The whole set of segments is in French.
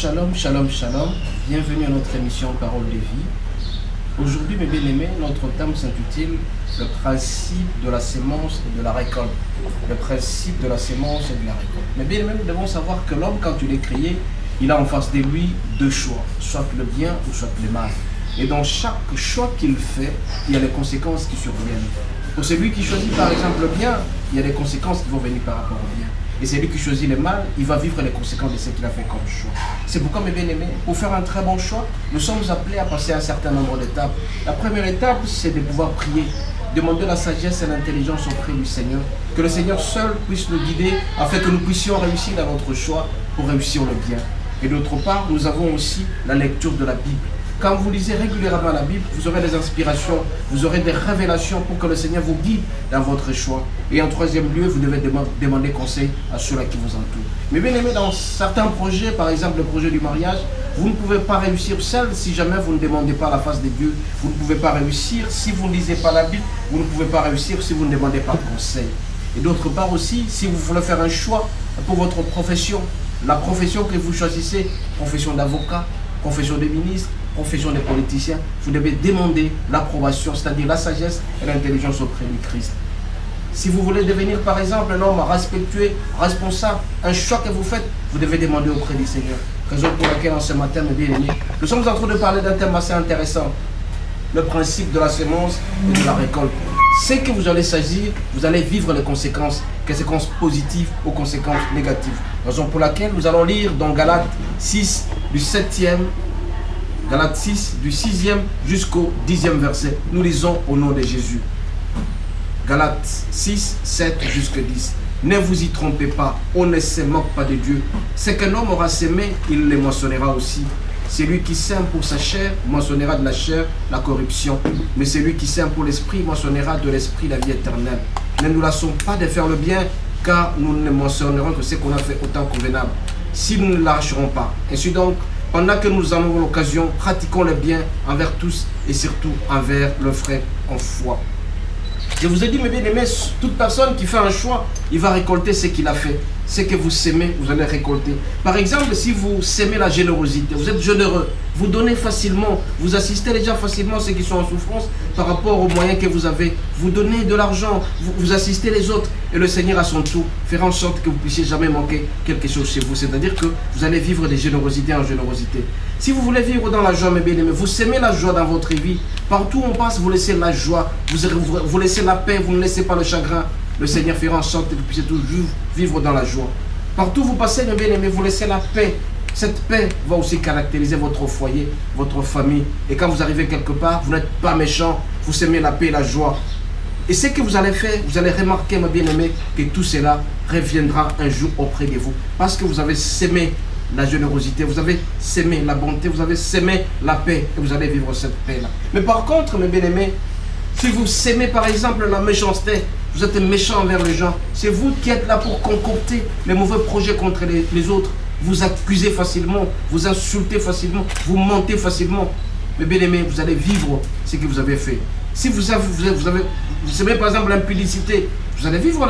Shalom, shalom, shalom. Bienvenue à notre émission Parole de vie. Aujourd'hui, mes bien-aimés, notre thème s'intitule le principe de la sémence et de la récolte. Le principe de la sémence et de la récolte. Mes bien-aimés, nous devons savoir que l'homme, quand il est créé, il a en face de lui deux choix, soit le bien ou soit le mal. Et dans chaque choix qu'il fait, il y a les conséquences qui surviennent. Pour celui qui choisit par exemple le bien, il y a des conséquences qui vont venir par rapport au bien. Et celui qui choisit le mal, il va vivre les conséquences de ce qu'il a fait comme choix. C'est pourquoi, mes bien-aimés, pour faire un très bon choix, nous sommes appelés à passer un certain nombre d'étapes. La première étape, c'est de pouvoir prier, demander la sagesse et l'intelligence auprès du Seigneur, que le Seigneur seul puisse nous guider afin que nous puissions réussir dans notre choix pour réussir le bien. Et d'autre part, nous avons aussi la lecture de la Bible. Quand vous lisez régulièrement la Bible, vous aurez des inspirations, vous aurez des révélations pour que le Seigneur vous guide dans votre choix. Et en troisième lieu, vous devez demander conseil à ceux-là qui vous entourent. Mais bien aimé, dans certains projets, par exemple le projet du mariage, vous ne pouvez pas réussir seul si jamais vous ne demandez pas la face de Dieu. Vous ne pouvez pas réussir si vous ne lisez pas la Bible. Vous ne pouvez pas réussir si vous ne demandez pas de conseil. Et d'autre part aussi, si vous voulez faire un choix pour votre profession, la profession que vous choisissez, profession d'avocat, profession de ministre, profession des politiciens, vous devez demander l'approbation, c'est-à-dire la sagesse et l'intelligence auprès du Christ. Si vous voulez devenir par exemple un homme respectueux, responsable, un choix que vous faites, vous devez demander auprès du Seigneur. Raison pour laquelle en ce matin, mes bien-aimés, nous sommes en train de parler d'un thème assez intéressant, le principe de la sémence et de la récolte. Ce que vous allez saisir, vous allez vivre les conséquences positives ou conséquences négatives. Raison pour laquelle nous allons lire dans Galates 6 du 7e, Galates 6 du 6e jusqu'au 10e verset. Nous lisons au nom de Jésus. Galates 6, 7 jusqu'à 10. Ne vous y trompez pas, on ne se moque pas de Dieu. Ce qu'un homme aura sémé, il le moissonnera aussi. Celui qui sème pour sa chair, moissonnera de la chair la corruption. Mais celui qui sème pour l'esprit, moissonnera de l'esprit la vie éternelle. Ne nous lassons pas de faire le bien, car nous ne moissonnerons que ce qu'on a fait au temps convenable. Si nous ne lâcherons pas. Ainsi donc, pendant que nous en avons l'occasion, pratiquons le bien envers tous et surtout envers le frère en foi. Je vous ai dit, mes bien-aimés, toute personne qui fait un choix, il va récolter ce qu'il a fait. Ce que vous sémez, vous allez récolter. Par exemple, si vous sémez la générosité, vous êtes généreux, vous donnez facilement, vous assistez les gens facilement, ceux qui sont en souffrance, par rapport aux moyens que vous avez. Vous donnez de l'argent, vous assistez les autres, et le Seigneur à son tour fera en sorte que vous ne puissiez jamais manquer quelque chose chez vous. C'est-à-dire que vous allez vivre de générosité en générosité. Si vous voulez vivre dans la joie, mes bien-aimés, vous sémez la joie dans votre vie. Partout où on passe, vous laissez la joie, vous laissez la paix, vous ne laissez pas le chagrin. Le Seigneur fera en sorte que vous puissiez toujours vivre dans la joie. Partout où vous passez, mes bien-aimés, vous laissez la paix. Cette paix va aussi caractériser votre foyer, votre famille. Et quand vous arrivez quelque part, vous n'êtes pas méchant, vous sémez la paix et la joie. Et ce que vous allez faire, vous allez remarquer, mes bien-aimés, que tout cela reviendra un jour auprès de vous. Parce que vous avez sémé la générosité, vous avez sémé la bonté, vous avez sémé la paix. Et vous allez vivre cette paix-là. Mais par contre, mes bien-aimés, si vous sémez par exemple la méchanceté, vous êtes méchant envers les gens, c'est vous qui êtes là pour concocter les mauvais projets contre les autres. Vous accusez facilement, vous insultez facilement, vous mentez facilement. Mais bien aimé, vous allez vivre ce que vous avez fait. Si vous sémez par exemple l'impudicité, vous allez vivre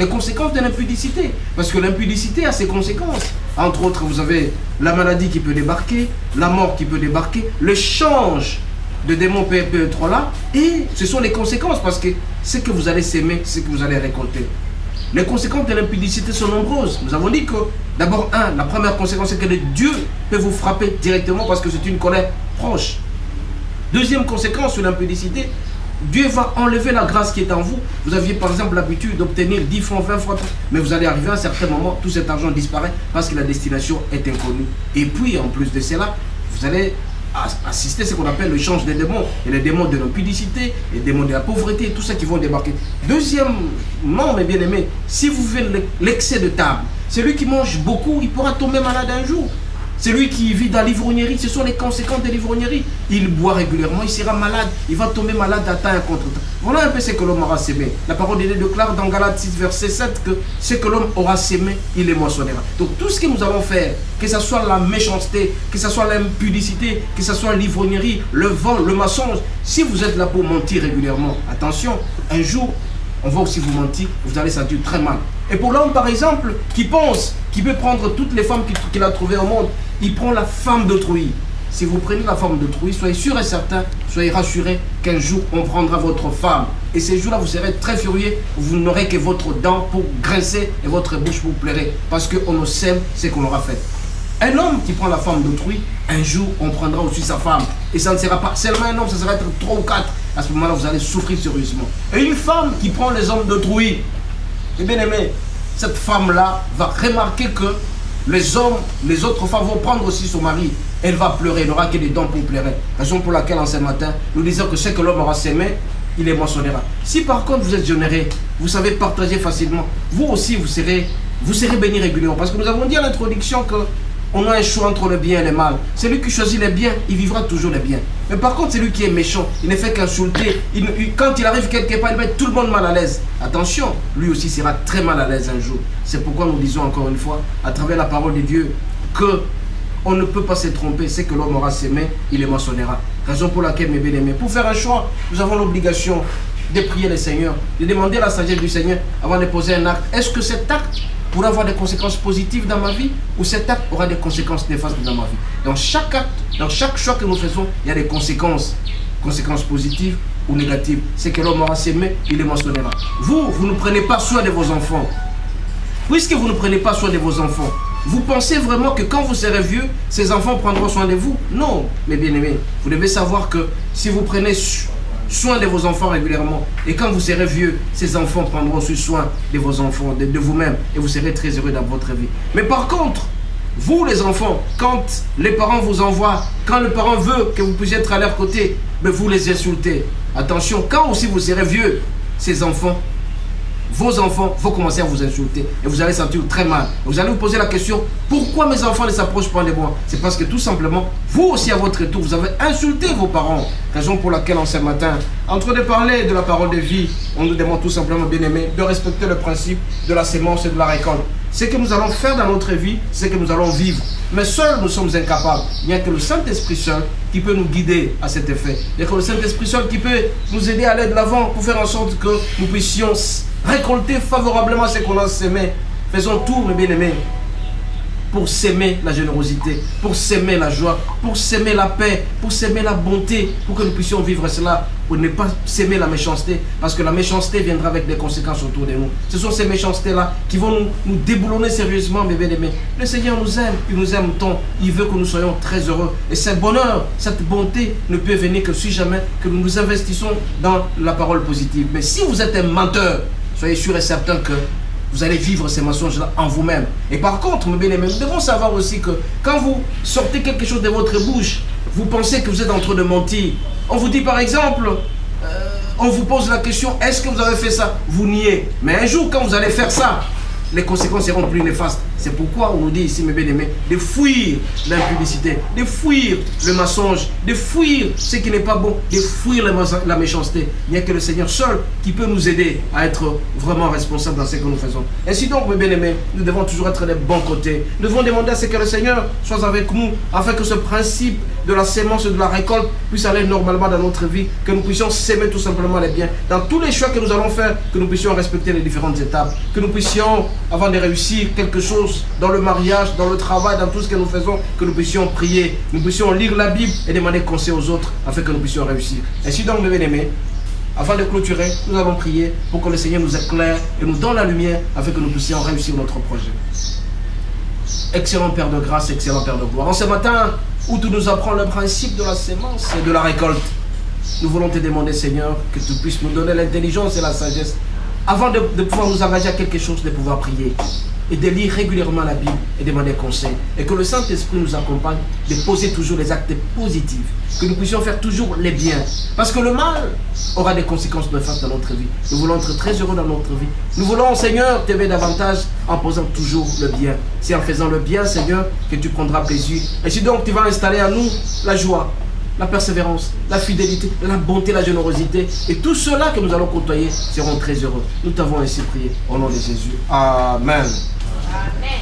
les conséquences de l'impudicité. Parce que l'impudicité a ses conséquences. Entre autres, vous avez la maladie qui peut débarquer, la mort qui peut débarquer, le change de démons peut être là, et ce sont les conséquences, parce que ce que vous allez s'aimer, c'est ce que vous allez récolter. Les conséquences de l'impudicité sont nombreuses. Nous avons dit que, d'abord, la première conséquence, c'est que le Dieu peut vous frapper directement parce que c'est une colère proche. Deuxième conséquence sur l'impudicité, Dieu va enlever la grâce qui est en vous. Vous aviez par exemple l'habitude d'obtenir 10 francs, 20 francs, mais vous allez arriver à un certain moment, tout cet argent disparaît parce que la destination est inconnue. Et puis, en plus de cela, vous allez assister à ce qu'on appelle le change des démons. Et les démons de l'impudicité, les démons de la pauvreté, tout ça qui vont débarquer. Deuxièmement, mes bien-aimés, si vous faites l'excès de table, celui qui mange beaucoup, il pourra tomber malade un jour. Celui qui vit dans l'ivrognerie, ce sont les conséquences de l'ivrognerie. Il boit régulièrement, il sera malade, il va tomber malade à temps et contre temps. Voilà un peu ce que l'homme aura sémé. La parole de Dieu déclare dans Galates 6, verset 7 que ce que l'homme aura sémé, il les moissonnera. Donc tout ce que nous allons faire, que ce soit la méchanceté, que ce soit l'impudicité, que ce soit l'ivrognerie, le vol, le mensonge, si vous êtes là pour mentir régulièrement, attention, un jour, on va aussi vous mentir, vous allez sentir très mal. Et pour l'homme, par exemple, qui pense qu'il peut prendre toutes les femmes qu'il a trouvées au monde, il prend la femme d'autrui. Si vous prenez la femme d'autrui, soyez sûr et certain, soyez rassurés qu'un jour, on prendra votre femme. Et ces jours-là, vous serez très furieux, vous n'aurez que votre dent pour grincer et votre bouche vous plairait. Parce qu'on ne sait ce qu'on aura fait. Un homme qui prend la femme d'autrui, un jour, on prendra aussi sa femme. Et ça ne sera pas seulement un homme, ça sera être 3 ou 4. À ce moment-là, vous allez souffrir sérieusement. Et une femme qui prend les hommes d'autrui, et bien aimé, cette femme-là va remarquer que les hommes, les autres femmes vont prendre aussi son mari. Elle va pleurer, elle n'aura que des dents pour pleurer. Raison pour laquelle, en ce matin, nous disons que ce que l'homme aura semé, il les moissonnera. Si par contre vous êtes généreux, vous savez partager facilement, vous aussi vous serez béni régulièrement. Parce que nous avons dit à l'introduction que on a un choix entre le bien et le mal. Celui qui choisit le bien, il vivra toujours le bien. Mais par contre, celui qui est méchant, il ne fait qu'insulter. Quand il arrive quelque part, il met tout le monde mal à l'aise. Attention, lui aussi sera très mal à l'aise un jour. C'est pourquoi nous disons encore une fois, à travers la parole de Dieu, que on ne peut pas se tromper. C'est que l'homme aura semé, il les moissonnera. Raison pour laquelle, mes bien-aimés, pour faire un choix, nous avons l'obligation de prier le Seigneur, de demander la sagesse du Seigneur avant de poser un acte. Est-ce que cet acte pourra avoir des conséquences positives dans ma vie ou cet acte aura des conséquences néfastes dans ma vie? Dans chaque acte, dans chaque choix que nous faisons, il y a des conséquences positives ou négatives. C'est que l'homme aura semé, il les moissonnera. Vous ne prenez pas soin de vos enfants. Puisque vous ne prenez pas soin de vos enfants, vous pensez vraiment que quand vous serez vieux, ces enfants prendront soin de vous? Non, mes bien-aimés, vous devez savoir que si vous prenez soin de vos enfants régulièrement, et quand vous serez vieux, ces enfants prendront aussi soin de vos enfants, de vous-même, et vous serez très heureux dans votre vie. Mais par contre, vous les enfants, quand les parents vous envoient, quand le parent veut que vous puissiez être à leur côté, mais vous les insultez. Attention, quand aussi vous serez vieux, ces enfants, vos enfants vont commencer à vous insulter et vous allez sentir très mal. Vous allez vous poser la question, pourquoi mes enfants ne s'approchent pas de moi? C'est parce que tout simplement, vous aussi à votre tour, vous avez insulté vos parents. Raison pour laquelle en ce matin, en train de parler de la parole de vie, on nous demande tout simplement, bien aimé, de respecter le principe de la sémence et de la récolte. Ce que nous allons faire dans notre vie, c'est que nous allons vivre. Mais seuls, nous sommes incapables. Il n'y a que le Saint-Esprit seul qui peut nous guider à cet effet. Il n'y a que le Saint-Esprit seul qui peut nous aider à aller de l'avant pour faire en sorte que nous puissions récolter favorablement ce qu'on a semé. Faisons tout, mes bien-aimés, pour s'aimer la générosité, pour s'aimer la joie, pour s'aimer la paix, pour s'aimer la bonté, pour que nous puissions vivre cela, pour ne pas s'aimer la méchanceté, parce que la méchanceté viendra avec des conséquences autour de nous. Ce sont ces méchancetés-là qui vont nous déboulonner sérieusement, mes bien-aimés. Le Seigneur nous aime, il nous aime tant, il veut que nous soyons très heureux. Et ce bonheur, cette bonté ne peut venir que si jamais que nous nous investissons dans la parole positive. Mais si vous êtes un menteur, soyez sûr et certain que vous allez vivre ces mensonges-là en vous-même. Et par contre, mes bien-aimés, nous devons savoir aussi que quand vous sortez quelque chose de votre bouche, vous pensez que vous êtes en train de mentir. On vous dit par exemple, on vous pose la question, est-ce que vous avez fait ça? Vous niez. Mais un jour, quand vous allez faire ça, les conséquences seront plus néfastes. C'est pourquoi on nous dit ici, mes bien-aimés, de fuir l'impudicité, de fuir le mensonge, de fuir ce qui n'est pas bon, de fuir la méchanceté. Il n'y a que le Seigneur seul qui peut nous aider à être vraiment responsables dans ce que nous faisons. Ainsi donc, mes bien-aimés, nous devons toujours être des bons côtés. Nous devons demander à ce que le Seigneur soit avec nous, afin que ce principe de la sémence et de la récolte puisse aller normalement dans notre vie, que nous puissions s'aimer tout simplement les biens. Dans tous les choix que nous allons faire, que nous puissions respecter les différentes étapes, que nous puissions, avant de réussir quelque chose, dans le mariage, dans le travail, dans tout ce que nous faisons, que nous puissions prier, nous puissions lire la Bible et demander conseil aux autres afin que nous puissions réussir. Ainsi donc, mes bien-aimés, afin de clôturer, nous allons prier pour que le Seigneur nous éclaire et nous donne la lumière afin que nous puissions réussir notre projet. Excellent Père de grâce, excellent Père de gloire. En ce matin, où tu nous apprends le principe de la sémence et de la récolte, nous voulons te demander, Seigneur, que tu puisses nous donner l'intelligence et la sagesse avant de pouvoir nous engager à quelque chose, de pouvoir prier et de lire régulièrement la Bible et demander conseil. Et que le Saint-Esprit nous accompagne de poser toujours les actes positifs. Que nous puissions faire toujours les biens. Parce que le mal aura des conséquences néfastes dans notre vie. Nous voulons être très heureux dans notre vie. Nous voulons, Seigneur, t'aimer davantage en posant toujours le bien. C'est en faisant le bien, Seigneur, que tu prendras plaisir. Et si donc tu vas installer à nous la joie, la persévérance, la fidélité, la bonté, la générosité. Et tout cela que nous allons côtoyer seront très heureux. Nous t'avons ainsi prié au nom de Jésus. Amen.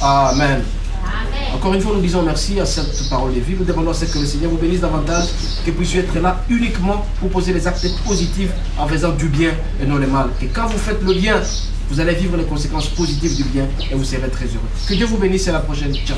Amen. Amen. Encore une fois, nous disons merci à cette parole de vie. Nous demandons à ce que le Seigneur vous bénisse davantage, que vous puissiez être là uniquement pour poser les actes positifs en faisant du bien et non le mal. Et quand vous faites le bien, vous allez vivre les conséquences positives du bien et vous serez très heureux. Que Dieu vous bénisse et à la prochaine. Ciao.